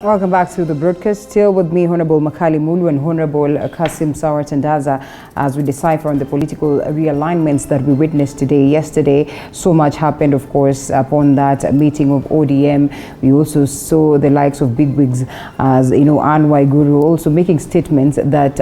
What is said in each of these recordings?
Welcome back to the broadcast. Still with me, Honorable Makali Mulu and Honorable Kassim Sawa Tandaza, as we decipher on the political realignments that we witnessed yesterday. So much happened, of course, upon that meeting of ODM. We also saw the likes of bigwigs, as Anne Waiguru also making statements that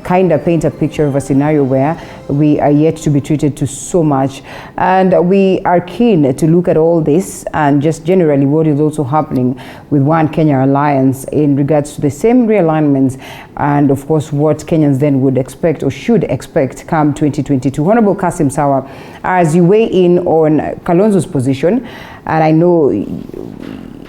kind of paint a picture of a scenario where we are yet to be treated to so much, and we are keen to look at all this and just generally what is also happening with One Kenya Alliance in regards to the same realignments, and of course what Kenyans then would expect or should expect come 2022. Honorable Kassim Sawa, as you weigh in on Kalonzo's position, and I know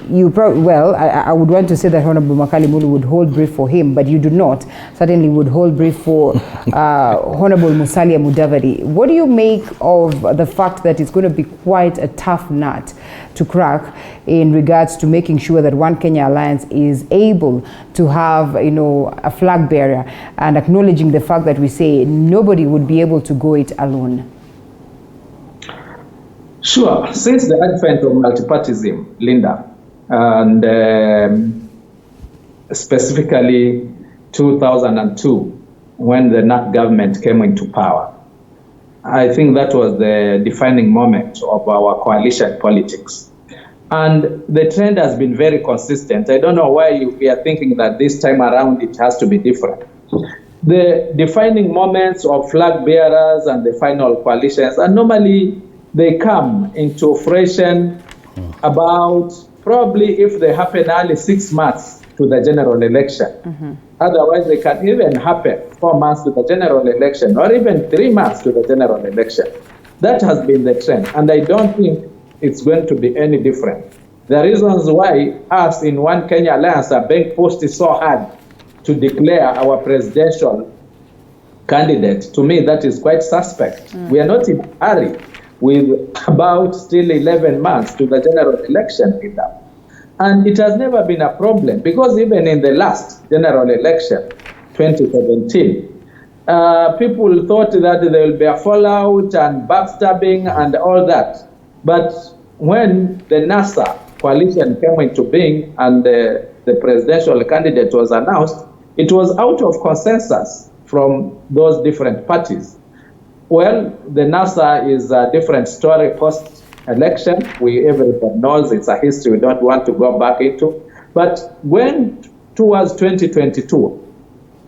you probably, well, I would want to say that Honorable Makali Mulu would hold brief for him, but you do not. Certainly would hold brief for Honorable Musalia Mudavadi. What do you make of the fact that it's going to be quite a tough nut to crack in regards to making sure that One Kenya Alliance is able to have, a flag bearer, and acknowledging the fact that we say nobody would be able to go it alone? Sure. Since the advent of multipartyism, Linda, and specifically 2002, when the NAP government came into power, I think that was the defining moment of our coalition politics. And the trend has been very consistent. I don't know why we are thinking that this time around it has to be different. The defining moments of flag bearers and the final coalitions, and normally they come into fruition about, probably if they happen early, 6 months to the general election. Otherwise, they can even happen 4 months to the general election, or even 3 months to the general election. That has been the trend, and I don't think it's going to be any different. The reasons why us in One Kenya Alliance are being pushed so hard to declare our presidential candidate, to me, that is quite suspect. We are not in a hurry, with about still 11 months to the general election. And it has never been a problem, because even in the last general election, 2017, people thought that there will be a fallout and backstabbing and all that. But when the NASA coalition came into being and the presidential candidate was announced, it was out of consensus from those different parties. Well, the NASA is a different story post-election. Everyone knows it's a history we don't want to go back into. But when towards 2022,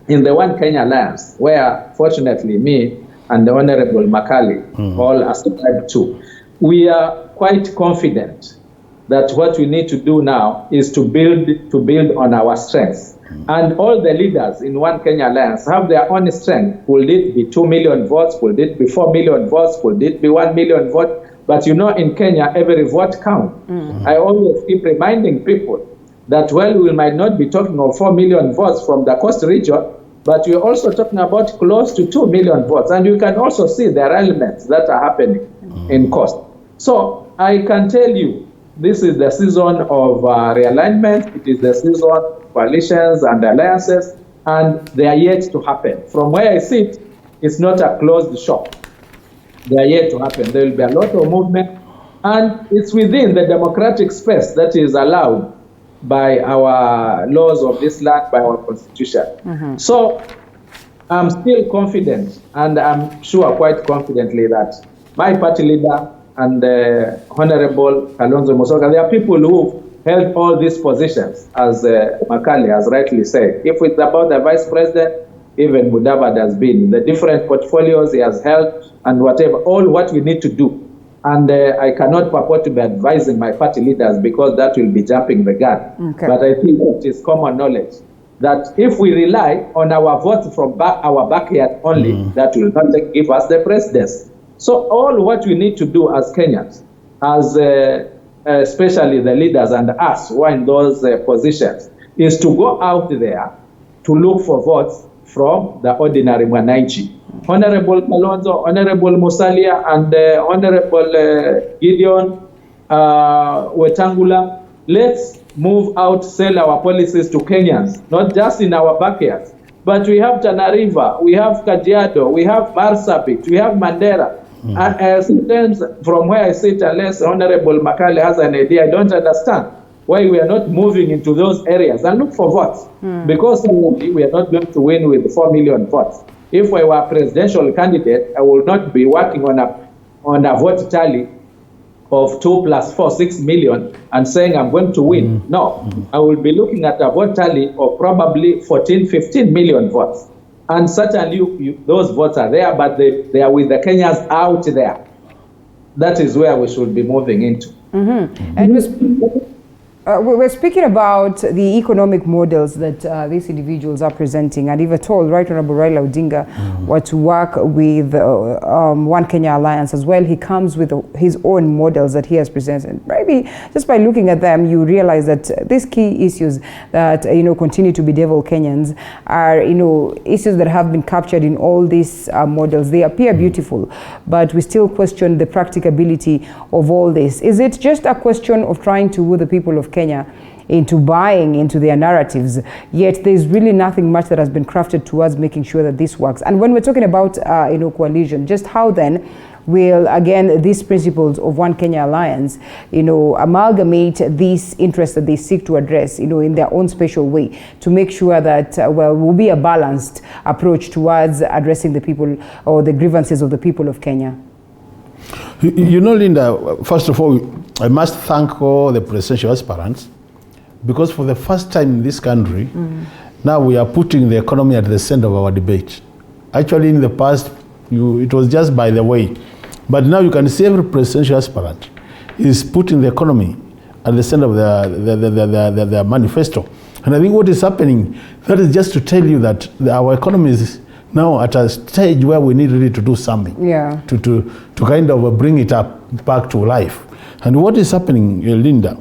in the One Kenya Alliance, where fortunately me and the Honorable Makali all ascribe to, we are quite confident that what we need to do now is to build on our strengths. And all the leaders in One Kenya Alliance have their own strength. Will it be 2 million votes? Will it be 4 million votes? Will it be 1 million votes? But in Kenya, every vote counts. I always keep reminding people that, well, we might not be talking of 4 million votes from the coast region, but we're also talking about close to 2 million votes. And you can also see the elements that are happening in coast. So I can tell you, this is the season of realignment. It is the season of coalitions and alliances, and they are yet to happen. From where I sit, it's not a closed shop. They are yet to happen. There will be a lot of movement, and it's within the democratic space that is allowed by our laws of this land, by our constitution. So I'm still confident, and I'm sure quite confidently that my party leader and Honorable Kalonzo Musyoka, there are people who held all these positions, as Makali has rightly said. If it's about the vice president, even Mudavadi has been, the different portfolios he has held, and whatever, all what we need to do. And I cannot purport to be advising my party leaders, because that will be jumping the gun. But I think it is common knowledge that if we rely on our votes from our backyard only, that will not give us the presidency. So all what we need to do as Kenyans, as especially the leaders and us who are in those positions, is to go out there to look for votes from the ordinary Mwananchi. Honorable Kalonzo, Honorable Musalia, and Honorable Gideon Wetangula, let's move out, sell our policies to Kenyans, not just in our backyards. But we have Tana River, we have Kajiado, we have Marsabit, we have Mandera. Sometimes from where I sit, unless Honorable Makali has an idea, I don't understand why we are not moving into those areas and look for votes. Because we are not going to win with 4 million votes. If I were a presidential candidate, I will not be working on a vote tally of 2 + 4, 6 million and saying I'm going to win. No, I will be looking at a vote tally of probably 14, 15 million votes. And certainly those votes are there, but they are with the Kenyans out there. That is where we should be moving into. And we're speaking about the economic models that these individuals are presenting, and if at all, Right Honorable Raila Odinga were to work with One Kenya Alliance as well, he comes with his own models that he has presented. Maybe just by looking at them, you realize that these key issues that continue to bedevil Kenyans are issues that have been captured in all these models. They appear beautiful, but we still question the practicability of all this. Is it just a question of trying to woo the people of Kenya into buying into their narratives, yet there's really nothing much that has been crafted towards making sure that this works? And when we're talking about coalition, just how then will again these principles of One Kenya Alliance amalgamate these interests that they seek to address in their own special way to make sure that will be a balanced approach towards addressing the people or the grievances of the people of Kenya? Linda, first of all, I must thank all the presidential aspirants, because for the first time in this country, now we are putting the economy at the center of our debate. Actually, in the past, it was just by the way. But now you can see every presidential aspirant is putting the economy at the center of their manifesto. And I think what is happening, that is just to tell you that our economy is now at a stage where we need really to do something to kind of bring it back to life. And what is happening, Linda,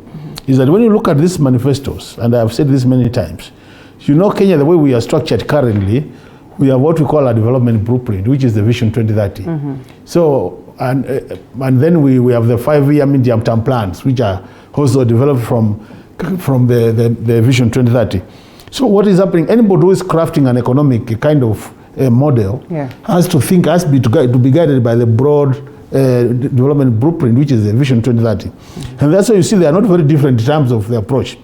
is that when you look at these manifestos, and I've said this many times, Kenya, the way we are structured currently, we have what we call a development blueprint, which is the Vision 2030. So, and then we have the 5-year medium-term plans, which are also developed from the Vision 2030. So what is happening? Anybody who is crafting an economic kind of model has to be guided by the broad development blueprint, which is the Vision 2030. And that's why you see they are not very different in terms of the approach.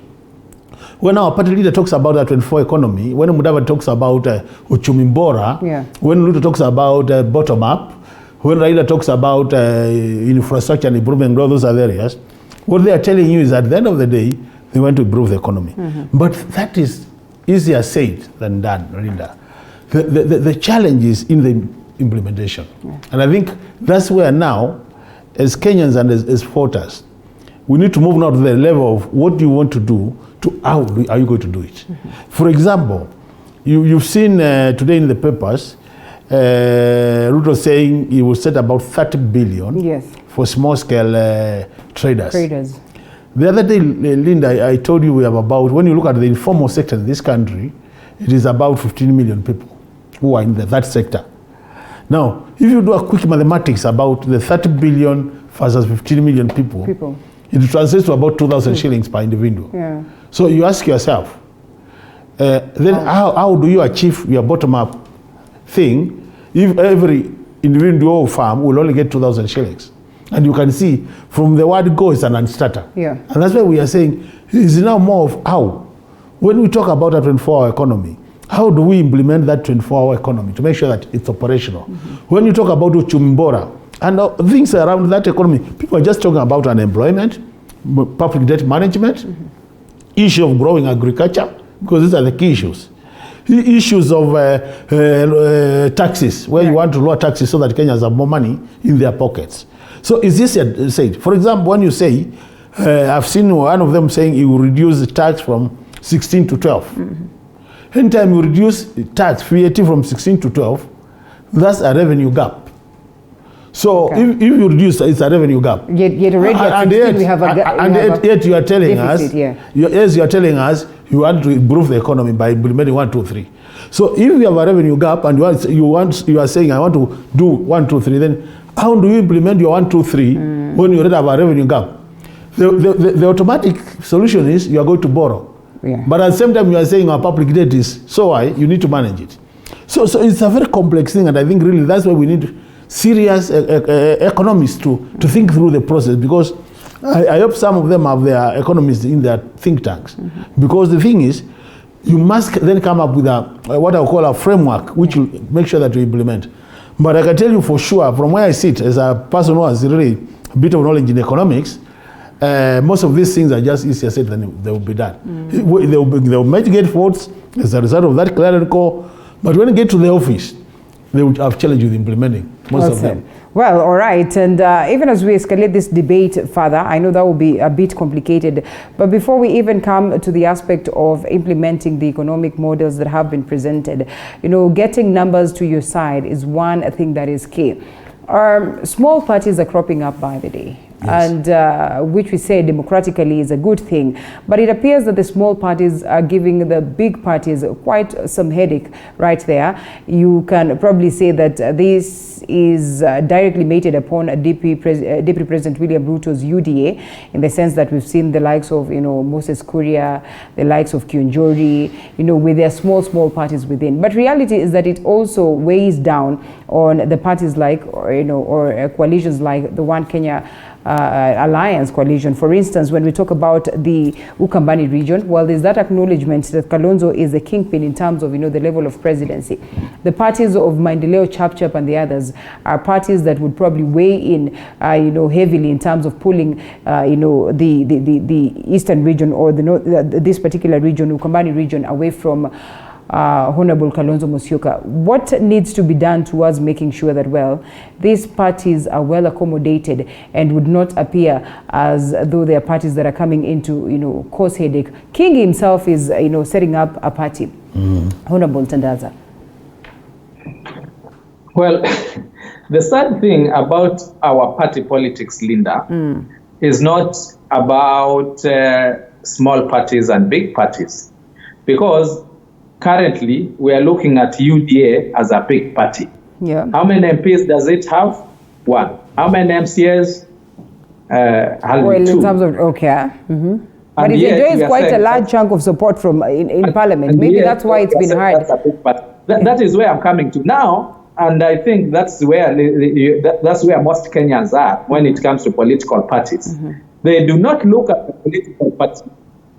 When our party leader talks about a 24 economy, when Mudava talks about uchumi bora, when Ruto talks about bottom up, when Raila talks about infrastructure and improvement, all those other areas, what they are telling you is at the end of the day, they want to improve the economy. But that is easier said than done, Linda. The challenge is in the implementation. And I think that's where now, as Kenyans and as voters, we need to move now to the level of what do you want to do to how are you going to do it. For example, you've seen today in the papers, Ruto saying he will set about 30 billion for small-scale traders. The other day, Linda, I told you we have about, when you look at the informal sector in this country, it is about 15 million people who are in that sector. Now, if you do a quick mathematics about the 30 billion versus 15 million people. It translates to about 2,000 shillings per individual. So you ask yourself, then how do you achieve your bottom-up thing if every individual farm will only get 2,000 shillings? And you can see from the word go, it's an unstarter. And that's why we are saying it's now more of how. When we talk about a 24-hour economy, how do we implement that 24-hour economy to make sure that it's operational? When you talk about uchumi bora and things around that economy, people are just talking about unemployment, public debt management, issue of growing agriculture, because these are the key issues. Issues of taxes, where you want to lower taxes so that Kenyans have more money in their pockets. So is this said? For example, when you say, I've seen one of them saying you will reduce the tax from 16 to 12. Anytime you reduce tax, VAT from 16 to 12, that's a revenue gap. So if you reduce, it's a revenue gap. Yet already at 16 we have yet you are telling deficit, us, you are telling us you want to improve the economy by implementing 1, 2, 3. So if you have a revenue gap and you are saying I want to do 1, 2, 3, then how do you implement your 1, 2, 3 when you already have a revenue gap? The automatic solution is you are going to borrow. But at the same time you are saying our public debt is so high, you need to manage it. So it's a very complex thing, and I think really that's why we need serious economists to think through the process, because I hope some of them have their economists in their think tanks. Because the thing is, you must then come up with what I call a framework, which will make sure that you implement. But I can tell you for sure, from where I sit, as a person who has really a bit of knowledge in economics, most of these things are just easier said than they will be done. They will mitigate faults as a result of that clerical, but when you get to the office, they would have challenge with implementing most of them. Well, all right. And even as we escalate this debate further, I know that will be a bit complicated. But before we even come to the aspect of implementing the economic models that have been presented, you know, getting numbers to your side is one thing that is key. Small parties are cropping up by the day. Yes. And which we say democratically is a good thing. But it appears that the small parties are giving the big parties quite some headache right there. You can probably say that this is directly mated upon Deputy President William Ruto's UDA, in the sense that we've seen the likes of, you know, Moses Kuria, the likes of Kionjori, you know, with their small parties within. But reality is that it also weighs down on the parties like, or coalitions like the One Kenya Alliance coalition. For instance, when we talk about the Ukambani region, well, there's that acknowledgement that Kalonzo is the kingpin in terms of, you know, the level of presidency. The parties of Maendeleo, Chap and the others are parties that would probably weigh in, you know, heavily in terms of pulling, you know, the eastern region, or this particular region, Ukambani region, away from Honorable Kalonzo Musyoka. What needs to be done towards making sure that, well, these parties are well accommodated and would not appear as though they are parties that are coming into, you know, cause headache? King himself is, you know, setting up a party. Honorable Tandaza. Well, the sad thing about our party politics, Linda, is not about small parties and big parties, because currently we are looking at UDA as a big party. Yeah. How many MPs does it have? One. How many MCAs? Well, in terms of, okay. But it enjoys quite a large chunk of support from in Parliament. Maybe that's why it's been hard. That's a big party. That is where I'm coming to now, and I think that's where most Kenyans are when it comes to political parties. They do not look at the political party.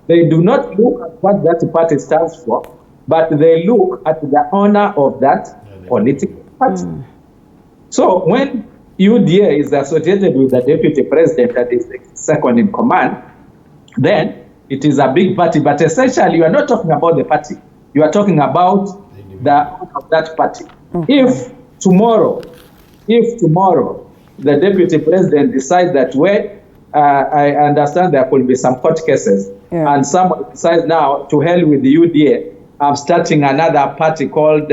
They do not look at what that party stands for, but they look at the owner of that political party. So when UDA is associated with the deputy president, that is the second in command, then it is a big party. But essentially, you are not talking about the party. You are talking about the owner of that party. If tomorrow the deputy president decides that, I understand there could be some court cases, and someone decides now, to hell with the UDA, I'm starting another party called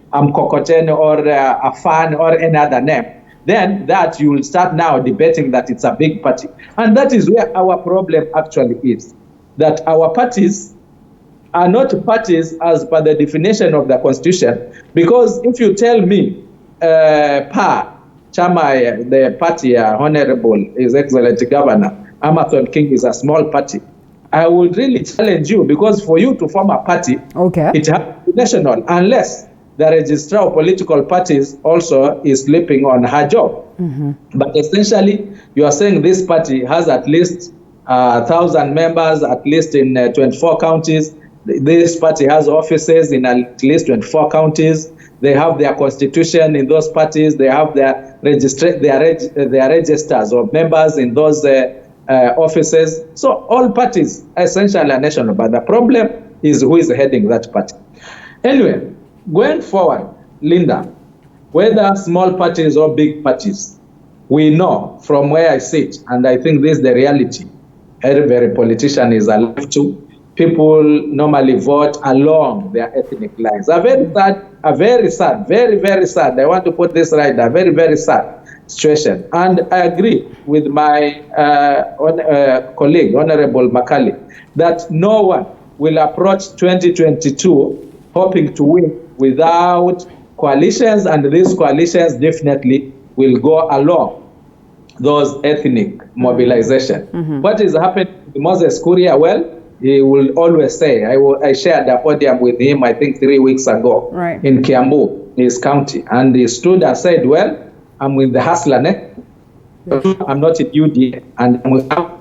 Kokotene or a fan or any other name. Then that you will start now debating that it's a big party. And that is where our problem actually is, that our parties are not parties as per the definition of the Constitution. Because if you tell me, Chama, the party, Honorable, His Excellency Governor, Amathon King is a small party, I would really challenge you, because for you to form a party, it has to be national, unless the registrar of political parties also is sleeping on her job. But essentially, you are saying this party has at least 1,000 members, at least in 24 counties. This party has offices in at least 24 counties. They have their constitution in those parties. They have their registers of members in those offices. So all parties essentially are national, but the problem is who is heading that party. Anyway, going forward, Linda, whether small parties or big parties, we know from where I sit, and I think this is the reality, every politician is alive to. People normally vote along their ethnic lines. very sad, very sad. I want to put this right, a very, very sad situation. And I agree with my colleague, Honorable Makali, that no one will approach 2022 hoping to win without coalitions, and these coalitions definitely will go along those ethnic mobilization. What is happening to Moses Kuria? Well, he will always say, I shared the podium with him, I think 3 weeks ago in Kiambu. his county, and he stood and said, well, I'm with the Hustler Net, I'm not in UDA, and I'm with a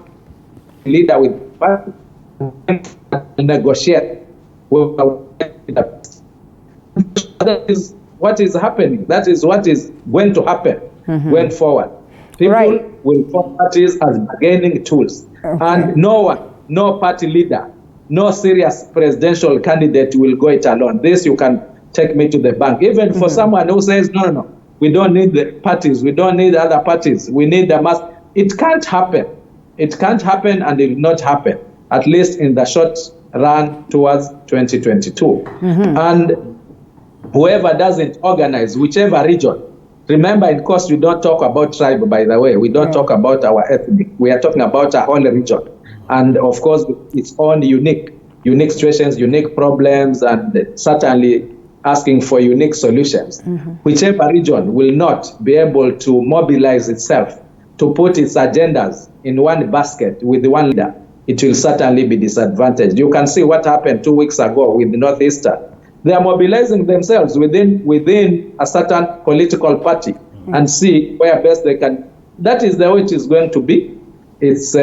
leader with party and negotiate with the. That is what is happening. That is what is going to happen going forward. People will form parties as bargaining tools. And no one, no party leader, no serious presidential candidate will go it alone. This you can take me to the bank. Even for someone who says, no, we don't need the parties, we don't need other parties, we need the mass. It can't happen. It can't happen, and it will not happen, at least in the short run towards 2022. And whoever doesn't organize, whichever region, remember, in course, we don't talk about tribe, by the way. We don't talk about our ethnic. We are talking about our whole region. And of course, its own unique situations, unique problems, and certainly asking for unique solutions. Whichever region will not be able to mobilize itself to put its agendas in one basket with one leader, it will certainly be disadvantaged. You can see what happened 2 weeks ago with the Northeastern. They are mobilizing themselves within a certain political party and see where best they can. That is the way it is going to be. It's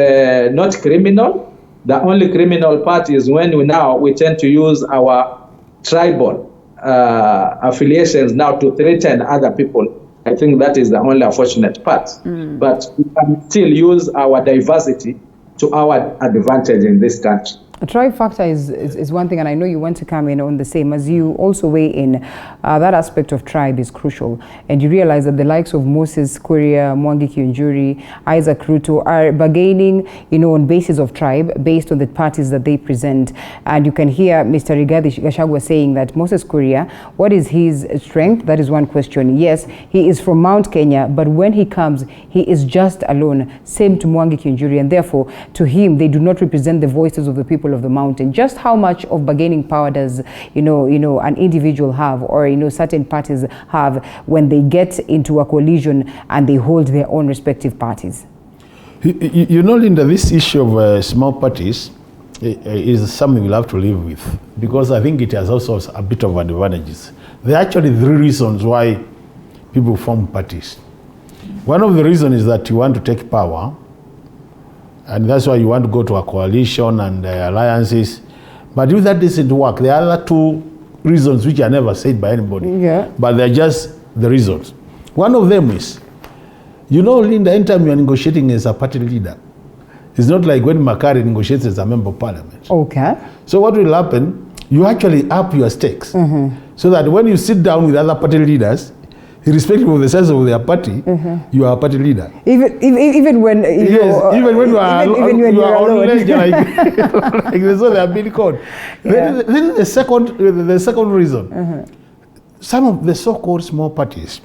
not criminal. The only criminal part is when we tend to use our tribal affiliations now to threaten other people. I think that is the only unfortunate part. But we can still use our diversity to our advantage in this country. A tribe factor is one thing, and I know you want to come in on the same. As you also weigh in, that aspect of tribe is crucial. And you realize that the likes of Moses Kuria, Mwangi Kiunjuri, Isaac Ruto are bargaining, on basis of tribe, based on the parties that they present. And you can hear Mr. Rigathi Gachagua saying that Moses Kuria, what is his strength? That is one question. Yes, he is from Mount Kenya, but when he comes, he is just alone. Same to Mwangi Kiunjuri, and therefore, to him, they do not represent the voices of the people of the mountain. Just how much of bargaining power does an individual have, or certain parties have, when they get into a coalition and they hold their own respective parties? Linda, this issue of small parties is something we'll have to live with, because I think it has also a bit of advantages. There are actually 3 reasons why people form parties. One of the reasons is that you want to take power, and that's why you want to go to a coalition and alliances. But if that doesn't work, there are other 2 reasons which are never said by anybody. But they're just the reasons. One of them is, Linda, anytime you are negotiating as a party leader, it's not like when Makari negotiates as a member of parliament. So what will happen, you actually up your stakes, so that when you sit down with other party leaders, irrespective of the size of their party, you are a party leader. Even when even when you are alone, like that's what they have been called. Then the second reason, some of the so-called small parties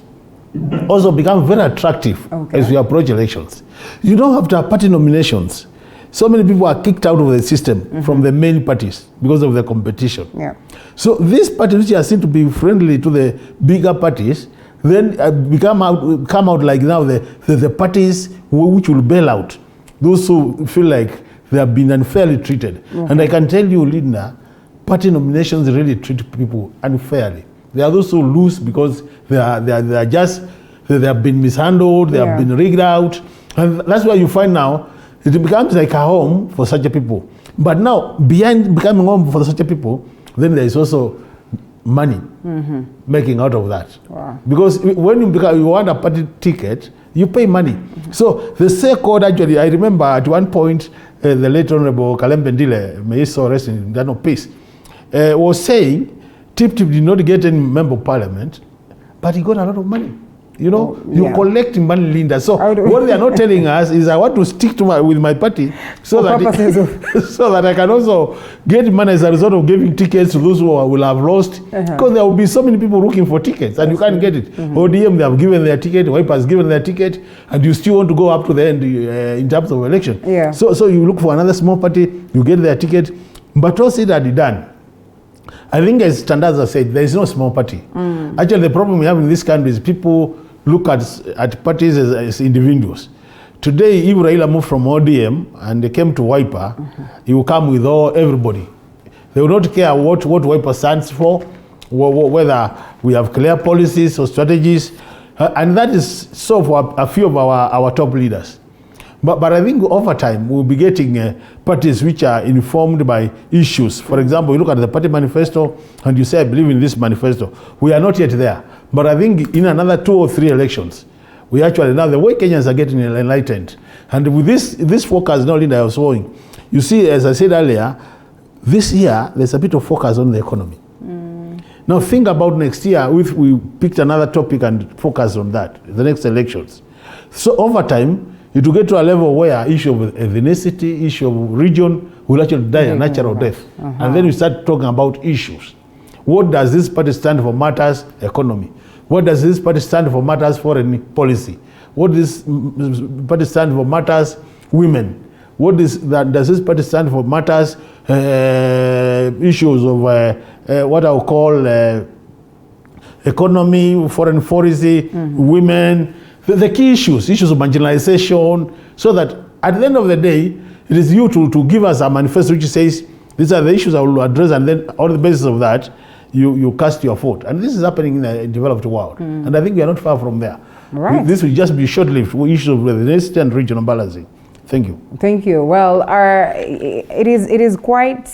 also become very attractive as we approach elections. You don't have to have party nominations. So many people are kicked out of the system from the main parties because of the competition. So these parties, which are seen to be friendly to the bigger parties, then come out like now the parties which will bail out those who feel like they have been unfairly treated. And I can tell you, Linda, party nominations really treat people unfairly. There are those who lose because they have been mishandled, they have been rigged out, and that's why you find now it becomes like a home for such a people. But now, behind becoming home for such a people, then there is also money making out of that. Because when you want a party ticket, you pay money. So the so-called, actually, I remember at one point, the late Honorable Kalembe Ndile, may he so rest in eternal peace, was saying Tip did not get any member of parliament, but he got a lot of money. You collect money, Linda. So what they are not telling us is I want to stick to with my party so that I can also get money as a result of giving tickets to those who will have lost. Because there will be so many people looking for tickets and you can't get it. ODM, they have given their ticket, Wipe has given their ticket, and you still want to go up to the end in terms of election. So you look for another small party, you get their ticket. But what's it that done? I think, as Tandaza said, there is no small party. Actually, the problem we have in this country is people look at parties as individuals. Today, if Raila moved from ODM and they came to Wiper, he will come with everybody. They will not care what Wiper stands for, whether we have clear policies or strategies, and that is so for a few of our top leaders. But I think over time we'll be getting parties which are informed by issues. For example, you look at the party manifesto and you say, I believe in this manifesto. We are not yet there. But I think in another 2 or 3 elections, we actually, now the way Kenyans are getting enlightened, and with this focus now, Linda, I was showing, you see, as I said earlier, this year, there's a bit of focus on the economy. Now think about next year, if we picked another topic and focused on that, the next elections. So over time, it will get to a level where issue of ethnicity, issue of region will actually die a natural death. And then we start talking about issues. What does this party stand for? Matters economy. What does this party stand for? Matters foreign policy. What does this party stand for? Matters women. What does this party stand for? Matters issues of what I will call economy, foreign policy, women, the key issues of marginalization, so that at the end of the day, it is you to give us a manifesto which says, these are the issues I will address, and then on the basis of that, you cast your vote. And this is happening in the developed world. And I think we are not far from there. Right. This will just be short-lived issues of ethnicity and regional balancing. Thank you. Thank you. Well, it is quite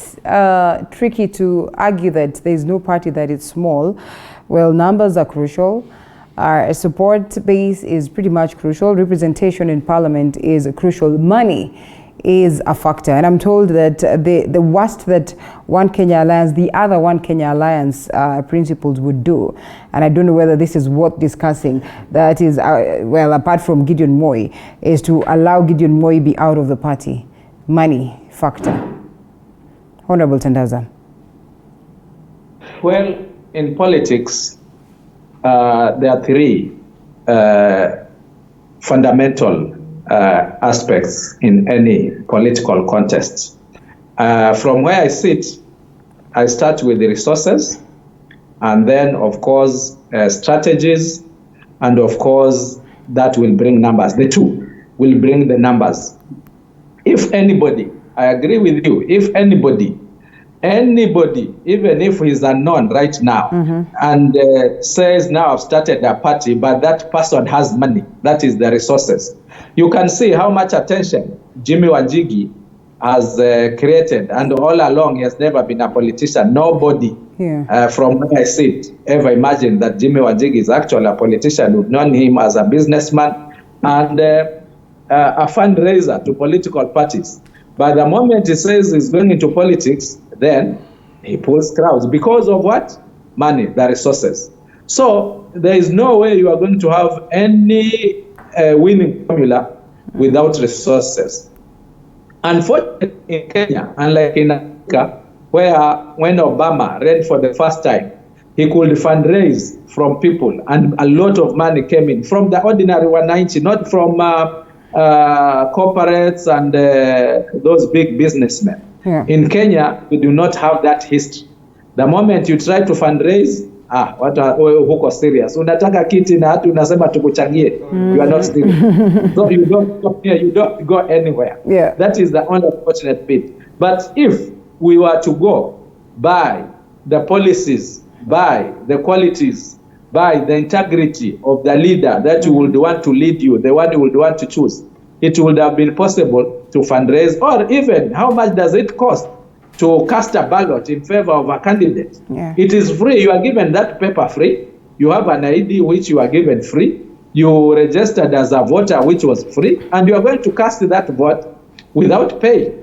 tricky to argue that there is no party that is small. Well, numbers are crucial. Our support base is pretty much crucial. Representation in parliament is crucial. Money is a factor. And I'm told that the worst that One Kenya Alliance, the other One Kenya Alliance principles would do, and I don't know whether this is worth discussing, that is, well, apart from Gideon Moi, is to allow Gideon Moi be out of the party. Money factor. Honorable Tandaza. Well, in politics, there are 3 fundamental aspects in any political contest. From where I sit, I start with the resources, and then, of course, strategies, and of course, that will bring numbers. The 2 will bring the numbers. If anybody, I agree with you, if anybody, even if he's unknown right now, and says, now I've started a party, but that person has money, that is the resources. You can see how much attention Jimmy Wanjigi has created, and all along he has never been a politician. Nobody from where I sit ever imagined that Jimmy Wanjigi is actually a politician. We've known him as a businessman and a fundraiser to political parties. But the moment he says he's going into politics, then he pulls crowds. Because of what? Money, the resources. So there is no way you are going to have any winning formula without resources. Unfortunately, in Kenya, unlike in Africa, where when Obama ran for the first time, he could fundraise from people, and a lot of money came in from the ordinary 190, not from corporates and those big businessmen. In Kenya, we do not have that history. The moment you try to fundraise, huko serious. Unataka kiti na hatu unasema tukuchangie. You are not serious. So you don't go here, you don't go anywhere. That is the only unfortunate bit. But if we were to go by the policies, by the qualities, by the integrity of the leader that you would want to lead you, the one you would want to choose, it would have been possible to fundraise, or even how much does it cost to cast a ballot in favor of a candidate? It is free. You are given that paper free. You have an ID which you are given free. You registered as a voter which was free, and you are going to cast that vote without pay.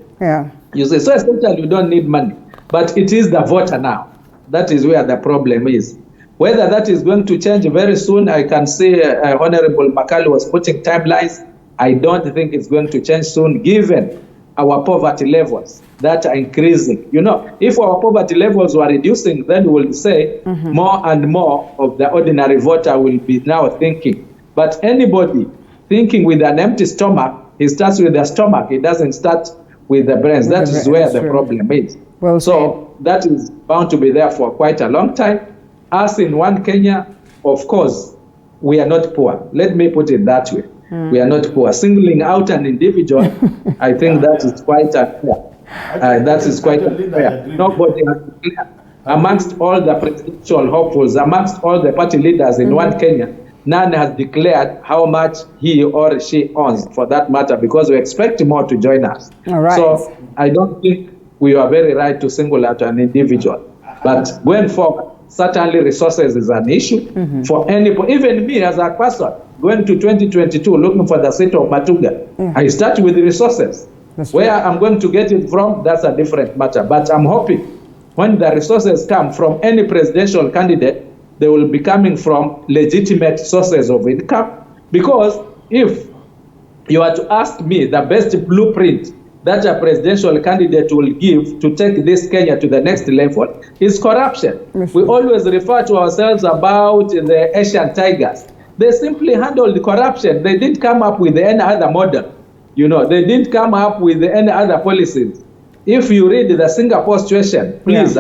You say, so essentially you don't need money. But it is the voter now. That is where the problem is. Whether that is going to change very soon, I can say Honorable Makali was putting timelines. I don't think it's going to change soon, given our poverty levels that are increasing. You know, if our poverty levels were reducing, then we will say more and more of the ordinary voter will be now thinking. But anybody thinking with an empty stomach, he starts with the stomach. He doesn't start with the brains. That is where the problem is. Well so that is bound to be there for quite a long time. Us in One Kenya, of course, we are not poor. Let me put it that way. We are not poor. Singling out an individual, I think that is quite unfair. That is quite unfair. Nobody has amongst all the presidential hopefuls, amongst all the party leaders in one Kenya, none has declared how much he or she owns, for that matter, because we expect more to join us. All right. So I don't think we are very right to single out an individual. But going forward, certainly resources is an issue for anybody, even me as a person, going to 2022 looking for the seat of Matuga. I start with the resources. Where I'm going to get it from, that's a different matter. But I'm hoping when the resources come from any presidential candidate, they will be coming from legitimate sources of income. Because if you are to ask me the best blueprint that a presidential candidate will give to take this Kenya to the next level is corruption. We always refer to ourselves about the Asian tigers. They simply handled corruption. They didn't come up with any other model. They didn't come up with any other policies. If you read the Singapore situation, please,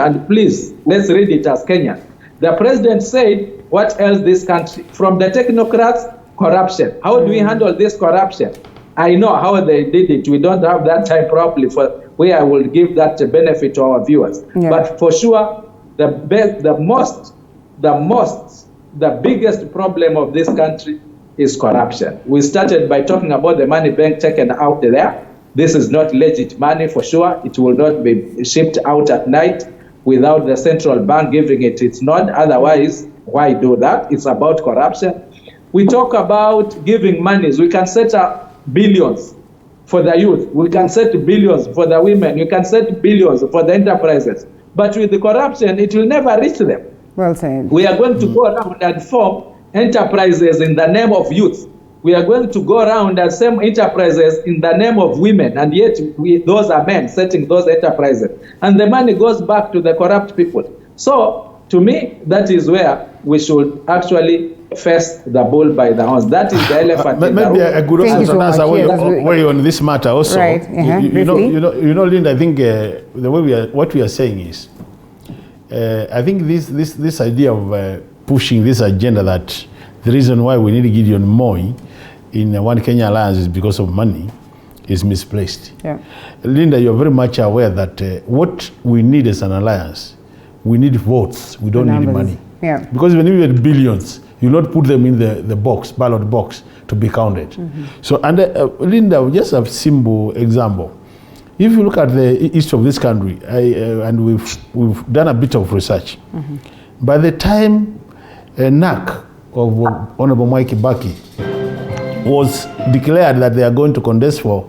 let's read it as Kenya. The president said, what else this country? From the technocrats, corruption. How do we handle this corruption? I know how they did it. We don't have that time properly for where I will give that benefit to our viewers. But for sure, the biggest problem of this country is corruption. We started by talking about the money being taken out there. This is not legit money for sure. It will not be shipped out at night without the central bank giving it its nod. Otherwise, why do that? It's about corruption. We talk about giving monies. We can set up billions for the youth. We can set billions for the women. We can set billions for the enterprises. But with the corruption, it will never reach them. Well said. We are going to go around and form enterprises in the name of youth. We are going to go around and same enterprises in the name of women, and yet those are men setting those enterprises. And the money goes back to the corrupt people. So, to me, that is where we should actually face the bull by the horns. That is the elephant in the room. Maybe I could also answer way on this matter also. Right. You know, Linda, I think the way what we are saying is, I think this idea of pushing this agenda that the reason why we need Gideon Moi in One Kenya Alliance is because of money is misplaced. Yeah. Linda, you're very much aware that what we need as an alliance, we need votes. We don't need money. Yeah. Because when you get billions, you not put them in the box, ballot box, to be counted. So, and Linda, just a simple example. If you look at the east of this country, and we've done a bit of research, by the time NAC of Honorable Mike Kibaki was declared that they are going to contest for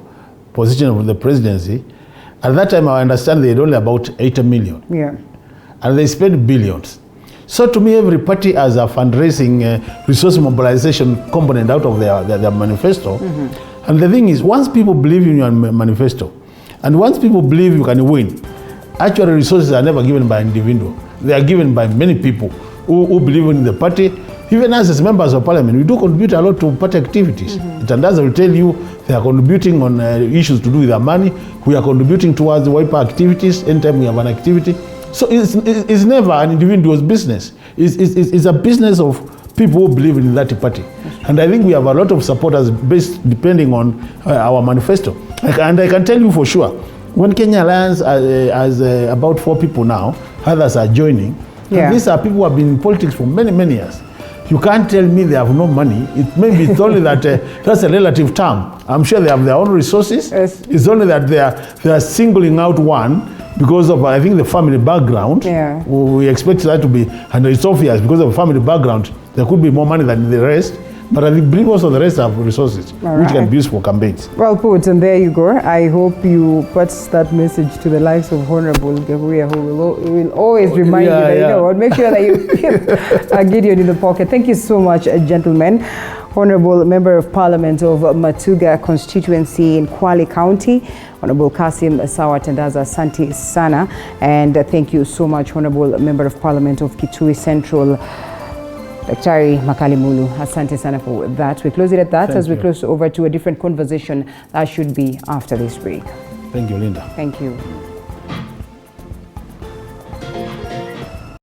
position of the presidency, at that time I understand they had only about 80 million. Yeah. And they spent billions. So to me, every party has a fundraising resource mobilization component out of their manifesto. And the thing is, once people believe in your manifesto, and once people believe you can win, actually resources are never given by an individual. They are given by many people who believe in the party. Even as members of parliament, we do contribute a lot to party activities. Tandaza will tell you they are contributing on issues to do with their money. We are contributing towards the wiper activities anytime we have an activity. So it's never an individual's business. It's a business of people who believe in that party. And I think we have a lot of supporters based depending on our manifesto. And I can tell you for sure, when Kenya Alliance has about 4 people now, others are joining. Yeah. And these are people who have been in politics for many, many years. You can't tell me they have no money. It maybe it's only that that's a relative term. I'm sure they have their own resources. Yes. It's only that they are singling out one because of, I think, the family background. Yeah. We expect that to be, and it's obvious because of family background, there could be more money than the rest. But I believe also the rest have resources which can be used for campaigns. Well put, and there you go. I hope you pass that message to the likes of Honorable Gaburia, who will always remind you that, you know what, make sure that you keep a Gideon in the pocket. Thank you so much, gentlemen. Honorable Member of Parliament of Matuga constituency in Kwale County, Honorable Kassim Sawa Tandaza, Asante Sana. And thank you so much, Honorable Member of Parliament of Kitui Central, Mps Makali Mulu. Asante Sana for that. We close it at that as we close over to a different conversation that should be after this break. Thank you, Linda. Thank you.